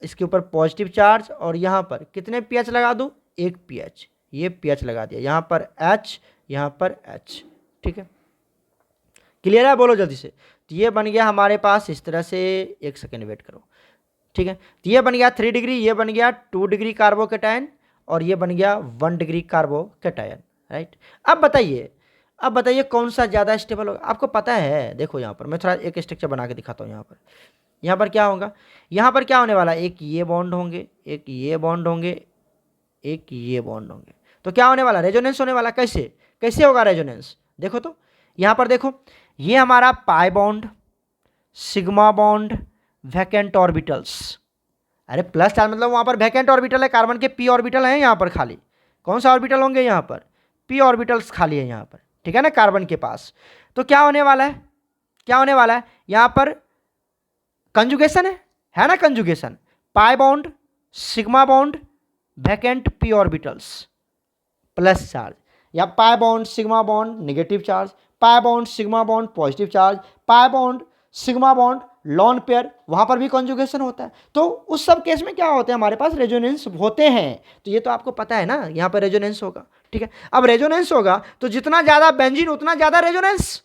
इसके ऊपर पॉजिटिव चार्ज, और यहाँ पर कितने पीएच लगा दूँ? 1 पीएच, ये पीएच लगा दिया, यहाँ पर एच, यहाँ पर एच, ठीक है। क्लियर है? बोलो जल्दी से। तो ये बन गया हमारे पास इस तरह से, एक सेकेंड वेट करो, ठीक है। तो ये बन गया 3 डिग्री, ये बन गया 2 डिग्री कार्बोकैटायन, और ये बन गया 1 डिग्री कार्बोकैटायन, राइट। अब बताइए कौन सा ज़्यादा स्टेबल होगा? आपको पता है, देखो यहाँ पर मैं थोड़ा एक स्ट्रक्चर बना के दिखाता हूँ। यहाँ पर क्या होगा? यहाँ पर क्या होने वाला है? एक ये बॉन्ड होंगे, एक ये बॉन्ड होंगे, एक ये बॉन्ड होंगे। तो क्या होने वाला? रेजोनेंस होने वाला। कैसे होगा रेजोनेंस? देखो तो यहाँ पर देखो, ये हमारा पाई bond, sigma bond, vacant orbitals. अरे प्लस चार्ज मतलब वहाँ पर वैकेंट ऑर्बिटल है, कार्बन के पी ऑर्बिटल हैं यहाँ पर खाली। कौन सा ऑर्बिटल होंगे यहाँ पर? पी ऑर्बिटल्स खाली है यहाँ पर, ठीक है ना, कार्बन के पास। तो क्या होने वाला है? यहाँ पर कंजुगेशन है ना, conjugation, pi bond, sigma bond, vacant P orbitals, plus charge, या pi bond sigma bond negative charge, pi bond sigma bond positive charge, pi bond sigma bond lone pair, वहां पर भी कॉन्जुगेशन होता है। तो उस सब केस में क्या होते हैं? हमारे पास रेजोनेंस होते हैं। तो ये तो आपको पता है ना, यहां पर रेजोनेंस होगा, ठीक है। अब रेजोनेंस होगा तो जितना ज्यादा बेंजीन उतना ज्यादा रेजोनेंस।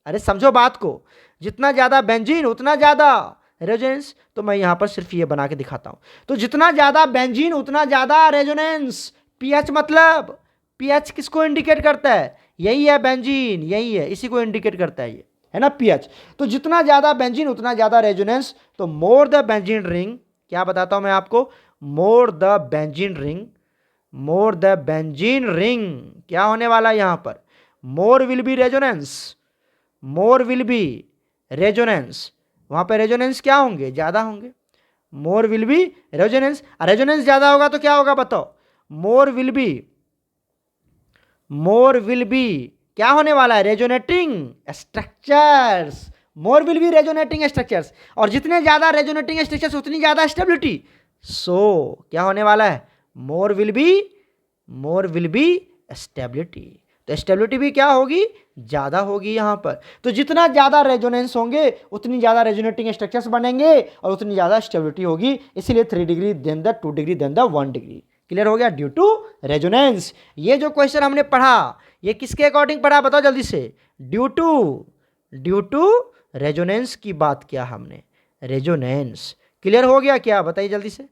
अरे समझो बात को, जितना ज्यादा बेंजीन उतना ज्यादा रेजोनेंस, तो मैं यहाँ पर सिर्फ ये बना के दिखाता हूँ। तो जितना ज़्यादा बेंजीन उतना ज़्यादा रेजोनेंस। पीएच मतलब, पीएच किसको इंडिकेट करता है? यही है बेंजीन, यही है, इसी को इंडिकेट करता है, ये है ना पीएच। तो जितना ज़्यादा बेंजीन उतना ज़्यादा रेजोनेंस। तो मोर द बेंजीन रिंग, क्या बताता हूँ मैं आपको, more the benzene ring, more the benzene ring क्या होने वाला है यहाँ पर? मोर will B resonance, more will B resonance. वहां पे रेजोनेंस क्या होंगे? ज्यादा होंगे। मोर विल बी रेजोनेंस, रेजोनेंस ज्यादा होगा तो क्या होगा बताओ? मोर will be, more will B क्या होने वाला है? Resonating structures, more will B resonating structures. और जितने ज्यादा रेजोनेटिंग स्ट्रक्चर्स उतनी ज्यादा स्टेबिलिटी। सो क्या होने वाला है? मोर will be, more will be stability. तो स्टेबिलिटी भी क्या होगी? ज्यादा होगी यहां पर। तो जितना ज्यादा रेजोनेंस होंगे उतनी ज्यादा रेजोनेटिंग स्ट्रक्चर्स बनेंगे और उतनी ज्यादा स्टेबिलिटी होगी। इसीलिए 3 degree than the 2 degree than the 1 degree. Clear हो गया? Due to resonance. ये जो क्वेश्चन हमने पढ़ा ये किसके अकॉर्डिंग पढ़ा बताओ जल्दी से? ड्यू टू रेजोनेंस की बात किया हमने, रेजोनेंस। क्लियर हो गया क्या? बताइए जल्दी से।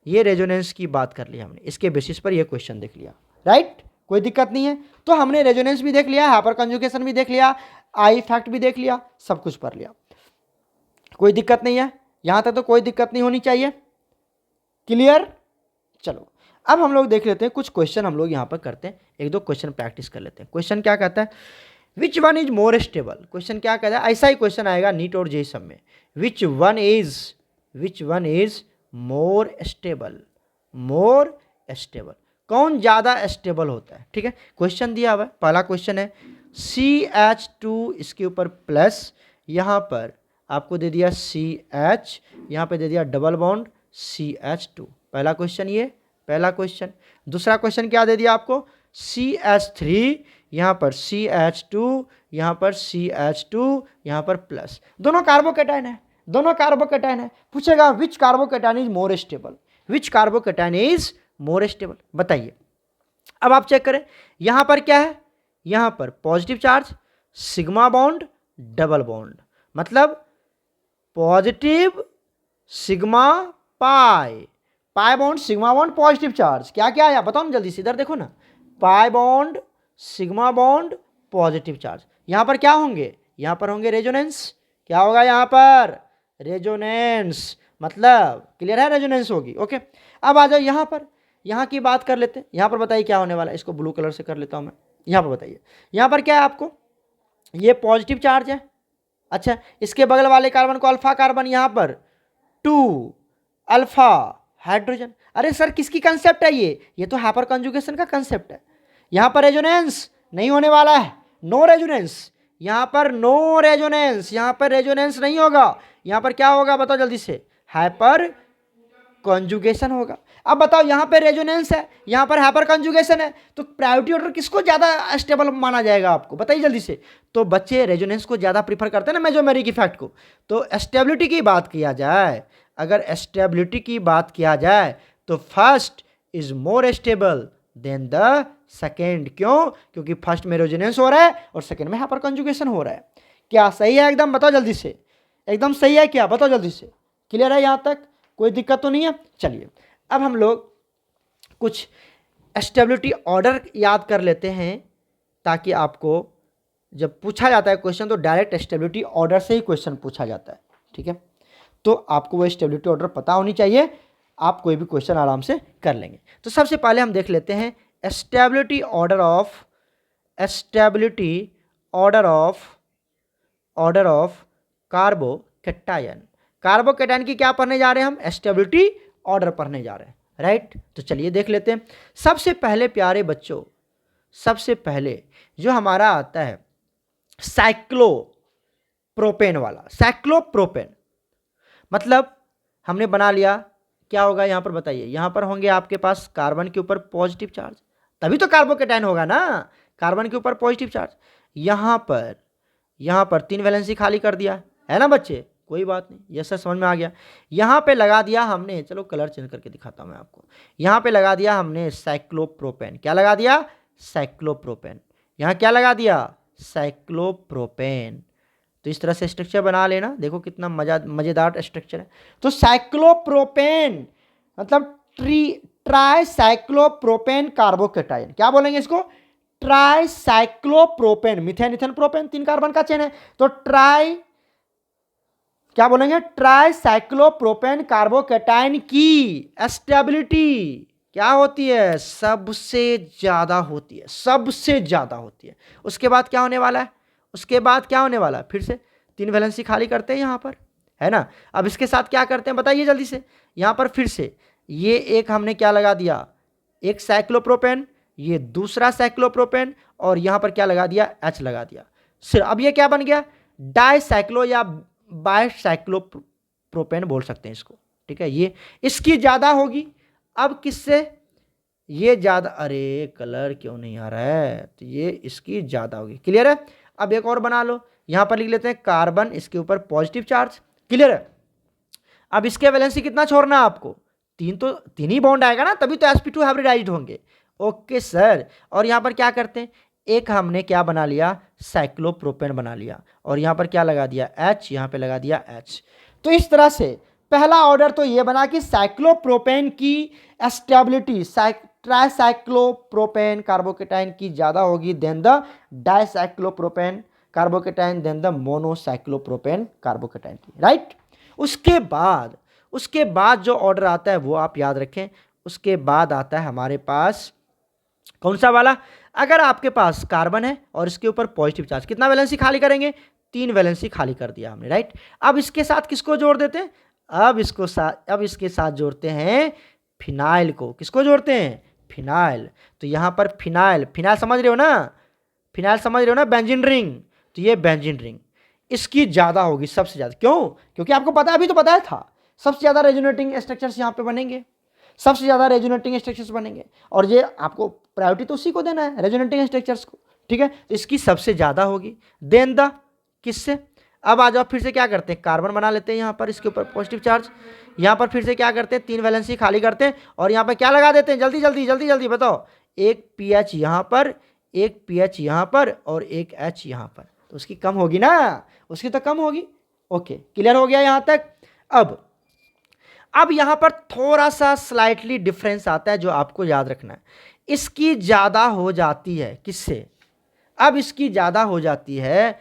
ये रेजोनेंस की बात कर लिया हमने, इसके बेसिस पर ये क्वेश्चन देख लिया, राइट? कोई दिक्कत नहीं है। तो हमने रेजोनेंस भी देख लिया, हाइपर कंजुगेशन भी देख लिया, आई फैक्ट भी देख लिया, सब कुछ पढ़ लिया। कोई दिक्कत नहीं है, यहां तक तो कोई दिक्कत नहीं होनी चाहिए। क्लियर? चलो अब हम लोग देख लेते हैं कुछ क्वेश्चन, हम लोग यहां पर करते हैं, एक दो क्वेश्चन प्रैक्टिस कर लेते हैं। क्वेश्चन क्या कहता है? Which one is more stable. Question क्या कहता है? ऐसा ही क्वेश्चन आएगा नीट और जेईई सब में। Which one is more stable, more stable, कौन ज़्यादा स्टेबल होता है? ठीक है, क्वेश्चन दिया हुआ है। पहला क्वेश्चन है CH2, इसके ऊपर प्लस, यहाँ पर आपको दे दिया CH, यहाँ पे दे दिया डबल बॉन्ड CH2। पहला क्वेश्चन ये, पहला क्वेश्चन। दूसरा क्वेश्चन क्या दे दिया आपको? CH3, यहाँ पर CH2, यहाँ पर CH2, यहाँ पर प्लस। दोनों कार्बोकेटाइन है, दोनों कार्बोकेटाइन है। पूछेगा which carbocation is more stable, which carbocation is more stable, बताइए। अब आप चेक करें, यहां पर क्या है? यहां पर positive charge, sigma bond, double bond, मतलब positive sigma pi, pi bond sigma bond positive charge. क्या क्या आया बताओ ना जल्दी से, इधर देखो ना, पाई bond sigma bond positive charge. यहां पर क्या होंगे? यहां पर होंगे रेजोनेंस। क्या होगा यहां पर? रेजोनेंस, मतलब क्लियर है, रेजोनेंस होगी। ओके, अब आ जाओ यहां पर, यहां की बात कर लेते हैं। यहां पर बताइए क्या होने वाला है, इसको ब्लू कलर से कर लेता हूं मैं। यहां पर बताइए, यहां पर क्या है आपको? ये पॉजिटिव चार्ज है। अच्छा, इसके बगल वाले कार्बन को अल्फा कार्बन, यहां पर 2 अल्फा हाइड्रोजन। अरे सर किसकी कंसेप्ट है ये तो हाइपर कंजुगेशन का कंसेप्ट है। यहां पर रेजोनेंस नहीं होने वाला है, नो रेजोनेंस। यहां पर नो रेजोनेंस, यहां पर रेजोनेंस नहीं होगा। यहां पर क्या होगा बताओ जल्दी से? हाइपर कंजुगेशन होगा। अब बताओ, यहां पे रेजोनेंस है, यहां पर हाइपर कंजुगेशन है, तो प्रायोरिटी ऑर्डर किसको ज्यादा स्टेबल माना जाएगा आपको? बताइए जल्दी से। तो बच्चे रेजोनेंस को ज्यादा प्रीफर करते हैं ना, मेजोमेरिक इफेक्ट को। तो स्टेबिलिटी की बात किया जाए, अगर स्टेबिलिटी की बात किया जाए तो first is more stable than the second. क्यों? क्योंकि फर्स्ट में रेजोनेंस हो रहा है और सेकेंड में हाइपर कंजुगेशन हो रहा है। क्या सही है एकदम? बताओ जल्दी से, एकदम सही है क्या? बताओ जल्दी से। क्लियर है यहां तक? कोई दिक्कत तो नहीं है? चलिए अब हम लोग कुछ स्टेबिलिटी ऑर्डर याद कर लेते हैं, ताकि आपको जब पूछा जाता है क्वेश्चन तो डायरेक्ट स्टेबिलिटी ऑर्डर से ही क्वेश्चन पूछा जाता है। ठीक है, तो आपको वो स्टेबिलिटी ऑर्डर पता होनी चाहिए, आप कोई भी क्वेश्चन आराम से कर लेंगे। तो सबसे पहले हम देख लेते हैं stability order of, stability order of carbocation. Carbocation की क्या पढ़ने जा रहे हैं हम? स्टेबिलिटी ऑर्डर पढ़ने जा रहे हैं, राइट? तो चलिए देख लेते हैं। सबसे पहले प्यारे बच्चों, सबसे पहले जो हमारा आता है साइक्लोप्रोपेन वाला, साइक्लोप्रोपेन मतलब हमने बना लिया। क्या होगा यहां पर बताइए? यहां पर होंगे आपके पास कार्बन के ऊपर पॉजिटिव चार्ज, तभी तो कार्बोकेटायन होगा ना, कार्बन के ऊपर पॉजिटिव चार्ज। यहां पर 3 वैलेंसी खाली कर दिया है ना बच्चे, कोई बात नहीं, ये सर समझ में आ गया। यहां पे लगा दिया हमने, चलो कलर चेंज करके दिखाता हूं मैं आपको। यहां पे लगा दिया हमने साइक्लोप्रोपेन। क्या लगा दिया? साइक्लोप्रोपेन। यहां क्या लगा दिया? साइक्लोप्रोपेन। तो इस तरह से स्ट्रक्चर बना लेना, देखो कितना मजेदार स्ट्रक्चर है। तो साइक्लोप्रोपेन मतलब ट्राई साइक्लोप्रोपेन कार्बोकेटाइन, क्या बोलेंगे इसको, try cyclopropane, methane ethane propane 3 carbon का चेन है, तो ट्राई क्या बोलेंगे, ट्राई साइक्लोप्रोपेन कार्बोकेटाइन की स्टेबिलिटी क्या होती है, सबसे ज्यादा होती है, सबसे ज्यादा होती है। उसके बाद क्या होने वाला है, उसके बाद क्या होने वाला है, फिर से 3 वैलेंसी खाली करते हैं यहां पर, है ना। अब इसके साथ क्या करते हैं बताइए जल्दी से, यहां पर फिर से ये एक हमने क्या लगा दिया, एक साइक्लोप्रोपेन, ये दूसरा साइक्लोप्रोपेन, और यहां पर क्या लगा दिया, H लगा दिया। सिर्फ अब ये क्या बन गया, डाइसाइक्लो या बाइसाइक्लोप्रोपेन बोल सकते हैं इसको, ठीक है। ये इसकी ज्यादा होगी, अब किससे, ये ज्यादा, अरे कलर क्यों नहीं आ रहा है, तो ये इसकी ज्यादा होगी, क्लियर है। अब एक और बना लो, यहां पर लिख लेते हैं कार्बन, इसके ऊपर पॉजिटिव चार्ज, क्लियर है। अब इसके वैलेंसी कितना छोड़ना है आपको, 3, तो 3 ही बॉन्ड आएगा ना, तभी तो sp2 हाइब्रिडाइज्ड होंगे, ओके सर। और यहां पर क्या करते हैं, एक हमने क्या बना लिया, साइक्लोप्रोपेन बना लिया, और यहां पर क्या लगा दिया, H, यहां पे लगा दिया H। तो इस तरह से पहला ऑर्डर तो ये बना कि साइक्लोप्रोपेन की स्टेबिलिटी ट्राइसाइक्लोप्रोपेन कार्बोकेटाइन की ज्यादा होगी than the dicyclopropane carbocation than the monocyclopropane carbocation की, राइट। उसके बाद जो ऑर्डर आता है वो आप याद रखें, उसके बाद आता है हमारे पास कौन सा वाला, अगर आपके पास कार्बन है और इसके ऊपर पॉजिटिव चार्ज, कितना वैलेंसी खाली करेंगे, 3 वैलेंसी खाली कर दिया हमने, राइट। अब इसके साथ किसको जोड़ देते हैं, अब इसके साथ जोड़ते हैं फिनाइल को, किसको जोड़ते हैं, फिनाइल। तो यहां पर फिनाइल समझ रहे हो ना, फिनाइल समझ रहे हो ना, बेंजीन रिंग, तो ये बेंजीन रिंग इसकी ज्यादा होगी, सबसे ज्यादा, क्यों, क्योंकि आपको पता, अभी तो बताया था, सबसे ज्यादा रेजोनेटिंग स्ट्रक्चर्स यहां पे बनेंगे, सबसे ज्यादा रेजोनेटिंग स्ट्रक्चर्स बनेंगे, और ये आपको प्रायोरिटी तो उसी को देना है, रेजोनेटिंग स्ट्रक्चर्स को, ठीक है। तो इसकी सबसे ज्यादा होगी देन द किससे, अब आ जाओ फिर से क्या करते हैं, कार्बन बना लेते हैं यहां पर, इसके ऊपर पॉजिटिव चार्ज, यहां पर फिर से क्या करते हैं, 3 वैलेंसी खाली करते हैं, और यहां पर क्या लगा देते हैं, जल्दी जल्दी जल्दी जल्दी बताओ, एक पीएच यहां पर, एक पीएच यहां पर, और एक H यहां पर, तो उसकी कम होगी ना, उसकी तो कम होगी, ओके, क्लियर हो गया यहां तक। अब यहां पर थोड़ा सा स्लाइटली डिफरेंस आता है जो आपको याद रखना है, इसकी ज्यादा हो जाती है किससे, अब इसकी ज्यादा हो जाती है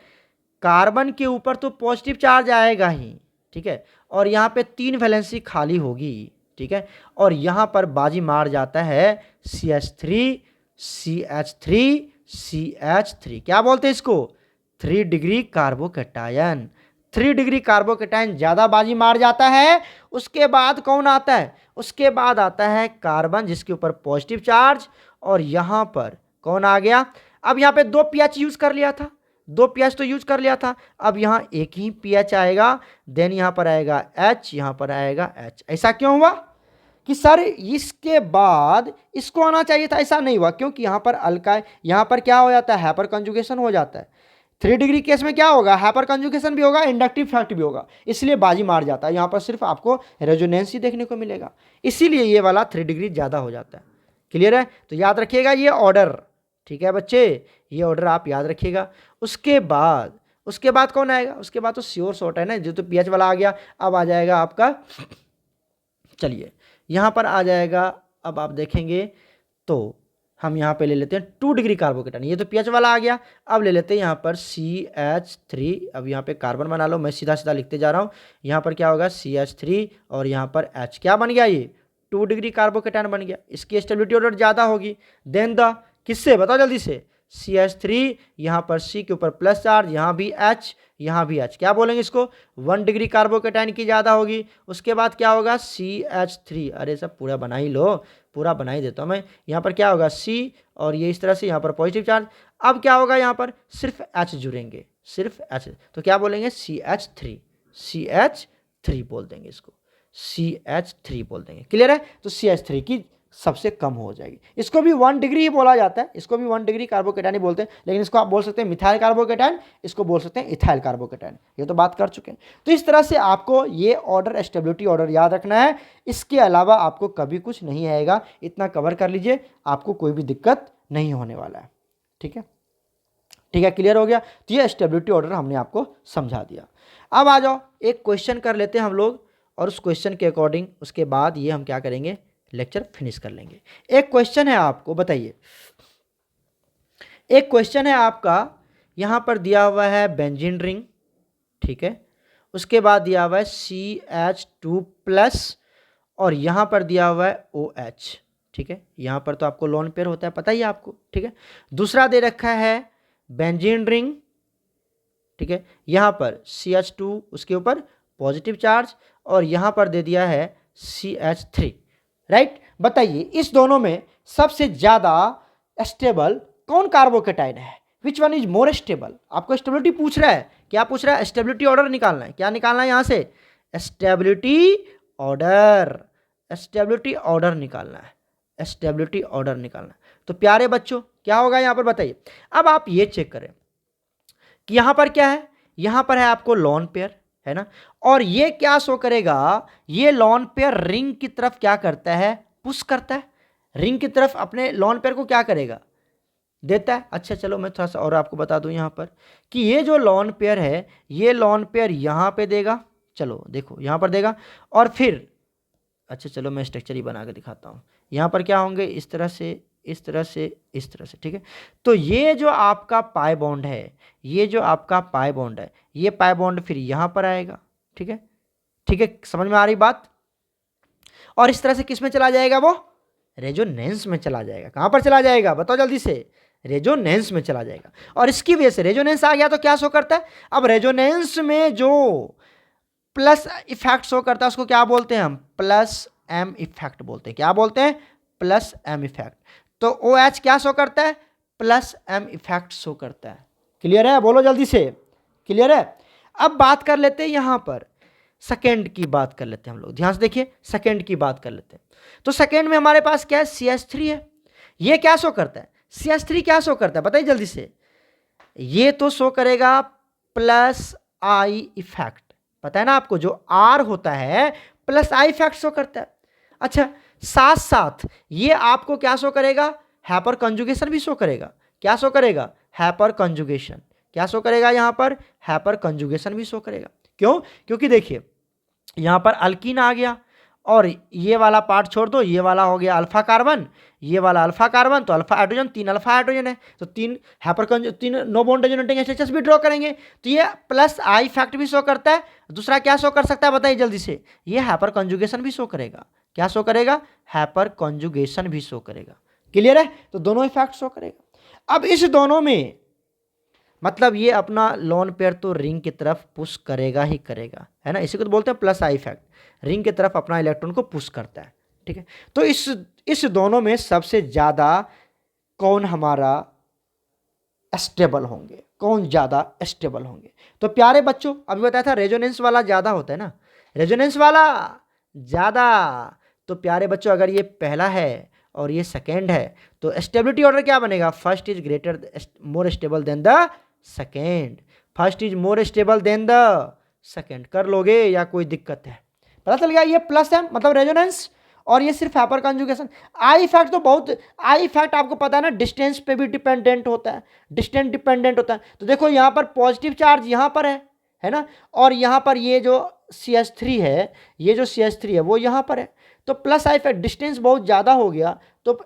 कार्बन के ऊपर, तो पॉजिटिव चार्ज आएगा ही, ठीक है, और यहां पे 3 वैलेंसी खाली होगी, ठीक है, और यहां पर बाजी मार जाता है CH3 CH3 CH3, क्या बोलते हैं इसको, 3 डिग्री कार्बोकेटायन, 3 डिग्री कार्बोकेटायन ज्यादा बाजी मार जाता है। उसके बाद कौन आता है, उसके बाद आता है कार्बन जिसके ऊपर पॉजिटिव चार्ज, और यहां पर कौन आ गया, अब यहां पे 2 पीएच यूज कर लिया था, 2 पीएच तो यूज कर लिया था, अब यहां एक ही पीएच आएगा, देन यहां पर आएगा H, यहां पर आएगा H। ऐसा क्यों हुआ कि सर इसके बाद इसको आना चाहिए था, ऐसा नहीं हुआ, क्योंकि यहां पर अल्काइल, यहां पर क्या हो जाता है, हाइपर कंजुगेशन हो जाता है, 3 डिग्री केस में क्या होगा, हाइपर कंजुगेशन भी होगा, इंडक्टिव फैक्ट भी होगा, इसलिए बाजी मार जाता है, यहां पर सिर्फ आपको रेजोनेंस ही देखने को मिलेगा, इसीलिए ये वाला 3 डिग्री ज्यादा हो जाता है, क्लियर है। तो याद रखिएगा ये ऑर्डर, ठीक है बच्चे, ये ऑर्डर आप याद रखिएगा। उसके बाद कौन आएगा, उसके बाद तो श्योर शॉर्ट है ना, जो तो पीएच वाला आ गया, अब आ जाएगा आपका, चलिए यहां पर आ जाएगा, अब आप देखेंगे तो हम यहां पे ले लेते हैं 2 डिग्री कार्बोकेटाइन, ये तो पीएच वाला आ गया, अब ले लेते हैं यहां पर CH3, अब यहां पे कार्बन बना लो, मैं सीधा सीधा लिखते जा रहा हूं, यहां पर क्या होगा CH3, और यहां पर H, क्या बन गया ये 2 डिग्री कार्बोकेटाइन बन गया, इसकी स्टेबिलिटी ऑर्डर ज्यादा होगी देन द किससे, बताओ जल्दी से, CH3, यहां पर C के ऊपर प्लस चार्ज, यहां भी H, यहां भी H, क्या बोलेंगे इसको, 1 डिग्री कार्बोकेटाइन की ज्यादा होगी। उसके बाद क्या होगा CH3, अरे सब पूरा बना ही लो, पूरा बना ही देता हूं मैं, यहां पर क्या होगा C, और ये इस तरह से यहां पर पॉजिटिव चार्ज, अब क्या होगा यहां पर सिर्फ H जुड़ेंगे, सिर्फ H, तो क्या बोलेंगे CH3 बोल देंगे इसको, CH3 बोल देंगे, क्लियर है। तो CH3 की सबसे कम हो जाएगी, इसको भी 1 डिग्री ही बोला जाता है, इसको भी 1 डिग्री कार्बोकेटाइन ही बोलते हैं, लेकिन इसको आप बोल सकते हैं मिथाइल कार्बोकेटाइन, इसको बोल सकते हैं इथाइल कार्बोकेटाइन, ये तो बात कर चुके हैं। तो इस तरह से आपको ये ऑर्डर, स्टेबिलिटी ऑर्डर याद रखना है, इसके अलावा आपको कभी कुछ नहीं आएगा, इतना कवर कर लीजिए, आपको कोई भी दिक्कत नहीं होने वाला है, ठीक है। ठीक है, क्लियर हो गया। तो ये स्टेबिलिटी ऑर्डर हमने आपको समझा दिया। अब आ जाओ एक क्वेश्चन कर लेते हैं हम लोग, और उस क्वेश्चन के अकॉर्डिंग उसके बाद ये हम क्या करेंगे, लेक्चर फिनिश कर लेंगे। एक क्वेश्चन है आपको, बताइए, एक क्वेश्चन है आपका, यहाँ पर दिया हुआ है बेंजीन रिंग, ठीक है, उसके बाद दिया हुआ है CH2+, और यहाँ पर दिया हुआ है OH, ठीक है। यहाँ पर तो आपको लोन पेयर होता है, पता ही है आपको, ठीक है। दूसरा दे रखा है बेंजीन रिंग, ठीक है, यहाँ पर CH2, उसके ऊपर पॉजिटिव चार्ज, और यहाँ पर दे दिया है CH3, राइट। बताइए इस दोनों में सबसे ज़्यादा स्टेबल कौन कार्बोकेटाइन है, which one is more stable. आपको स्टेबिलिटी पूछ रहा है, क्या पूछ रहा है, स्टेबिलिटी ऑर्डर निकालना है। क्या निकालना है यहाँ से, स्टेबिलिटी ऑर्डर, स्टेबिलिटी ऑर्डर निकालना है, स्टेबिलिटी ऑर्डर निकालना है। तो प्यारे बच्चों क्या होगा यहाँ पर, बताइए। अब आप ये चेक करें कि यहाँ पर क्या है, यहाँ पर है आपको लॉन पेयर, है ना, और ये क्या शो करेगा, ये लॉन पेयर रिंग की तरफ क्या करता है, पुश करता है, रिंग की तरफ अपने लॉन पेयर को क्या करेगा, देता है। अच्छा चलो मैं थोड़ा सा और आपको बता दूं यहाँ पर कि ये जो लॉन पेयर है, ये लॉन पेयर यहाँ पे देगा, चलो देखो यहाँ पर देगा, और फिर अच्छा चलो मैं स्ट्रक्चर ही बना के दिखाता हूँ। यहाँ पर क्या होंगे, इस तरह से, इस तरह से, इस तरह से, ठीक है। तो ये जो आपका पाई बॉन्ड है, ये जो आपका पाई बॉन्ड है, ये पाई बॉन्ड फिर यहाँ पर आएगा, ठीक है, ठीक है, समझ में आ रही बात। और इस तरह से किस में चला जाएगा, वो रेजोनेंस में चला जाएगा। कहाँ पर चला जाएगा बताओ जल्दी से, रेजोनेंस में चला जाएगा। और इसकी वजह से रेजोनेंस आ गया तो क्या शो करता है, अब रेजोनेंस में जो प्लस इफेक्ट शो करता है उसको क्या बोलते हैं हम, प्लस एम इफेक्ट बोलते हैं। क्या बोलते हैं, प्लस एम इफेक्ट। तो OH क्या शो करता है, प्लस एम इफेक्ट शो करता है। क्लियर है, बोलो जल्दी से, क्लियर है। अब बात कर लेते हैं यहाँ पर सेकेंड की बात कर लेते हैं हम लोग, ध्यान से देखिए, सेकेंड की बात कर लेते हैं। तो सेकेंड में हमारे पास क्या है, CH3 है। ये क्या शो करता है, CH3 क्या शो करता है बताइए जल्दी से, ये तो शो करेगा प्लस आई इफेक्ट, पता है ना आपको, जो R होता है प्लस आई इफेक्ट शो करता है। अच्छा साथ साथ ये आपको क्या शो करेगा, हाइपर कंजुगेशन भी शो करेगा। क्या शो करेगा, हाइपर कंजुगेशन। क्या शो करेगा यहाँ पर, हाइपर कंजुगेशन भी शो करेगा। क्यों, क्योंकि देखिए यहाँ पर अल्कीन आ गया, और ये वाला पार्ट छोड़ दो, ये वाला हो गया अल्फा कार्बन, ये वाला अल्फा कार्बन, तो अल्फा हाइड्रोजन, 3 अल्फा हाइड्रोजन है, तो 3 नो बॉन्ड रेजोनेटिंग स्ट्रक्चर्स भी ड्रॉ करेंगे। तो ये प्लस आई फैक्ट भी शो करता है। दूसरा क्या शो कर सकता है बताइए जल्दी से, ये हाइपर कंजुगेशन भी शो करेगा। क्या शो करेगा, हाइपर कंजुगेशन भी शो करेगा। क्लियर है, तो दोनों इफेक्ट शो करेगा। अब इस दोनों में मतलब ये अपना लोन पेयर तो रिंग की तरफ पुश करेगा ही करेगा, है ना, इसी को तो बोलते हैं प्लस आई इफेक्ट, रिंग की तरफ अपना इलेक्ट्रॉन को पुश करता है, ठीक है। तो इस दोनों में सबसे ज़्यादा कौन हमारा स्टेबल होंगे, कौन ज़्यादा स्टेबल होंगे। तो प्यारे बच्चों अभी बताया था रेजोनेंस वाला ज़्यादा होता है ना, रेजोनेंस वाला ज़्यादा। तो प्यारे बच्चों अगर ये पहला है और ये सेकेंड है, तो स्टेबिलिटी ऑर्डर क्या बनेगा, first is greater more stable than the second, first is more stable than the second. कर लोगे या कोई दिक्कत है, पता चल गया। ये प्लस है मतलब रेजोनेंस, और ये सिर्फ हाइपर कंजुगेशन। आई इफेक्ट तो बहुत, आई इफेक्ट आपको पता है ना डिस्टेंस पे भी डिपेंडेंट होता है, डिस्टेंस डिपेंडेंट होता है। तो देखो यहाँ पर पॉजिटिव चार्ज यहाँ पर है ना, और यहाँ पर ये जो CH3 है, ये जो CH3 है वो यहाँ पर है, तो प्लस आई इफेक्ट, डिस्टेंस बहुत ज़्यादा हो गया तो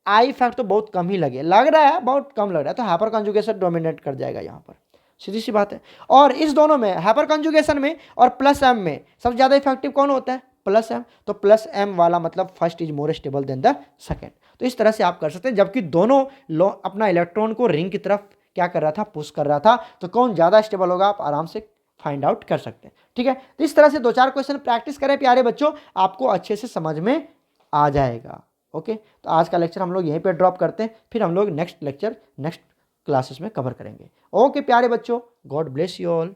आई इफेक्ट तो बहुत कम ही लग रहा है, बहुत कम लग रहा है, तो हाइपर कंजुगेशन डोमिनेट कर जाएगा यहाँ पर, सीधी सी बात है। और इस दोनों में हाइपर कंजुगेशन में और प्लस एम में सबसे ज़्यादा इफेक्टिव कौन होता है, प्लस एम। तो प्लस एम वाला मतलब first is more stable than the second. तो इस तरह से आप कर सकते हैं, जबकि दोनों अपना इलेक्ट्रॉन को रिंग की तरफ क्या कर रहा था, पुश कर रहा था। तो कौन ज़्यादा स्टेबल होगा आप आराम से फाइंड आउट कर सकते हैं, ठीक है। तो इस तरह से 2-4 क्वेश्चन प्रैक्टिस करें प्यारे बच्चों, आपको अच्छे से समझ में आ जाएगा। ओके, तो आज का लेक्चर हम लोग यहीं पे ड्रॉप करते हैं, फिर हम लोग नेक्स्ट लेक्चर नेक्स्ट क्लासेस में कवर करेंगे। ओके प्यारे बच्चों, गॉड ब्लेस यू ऑल।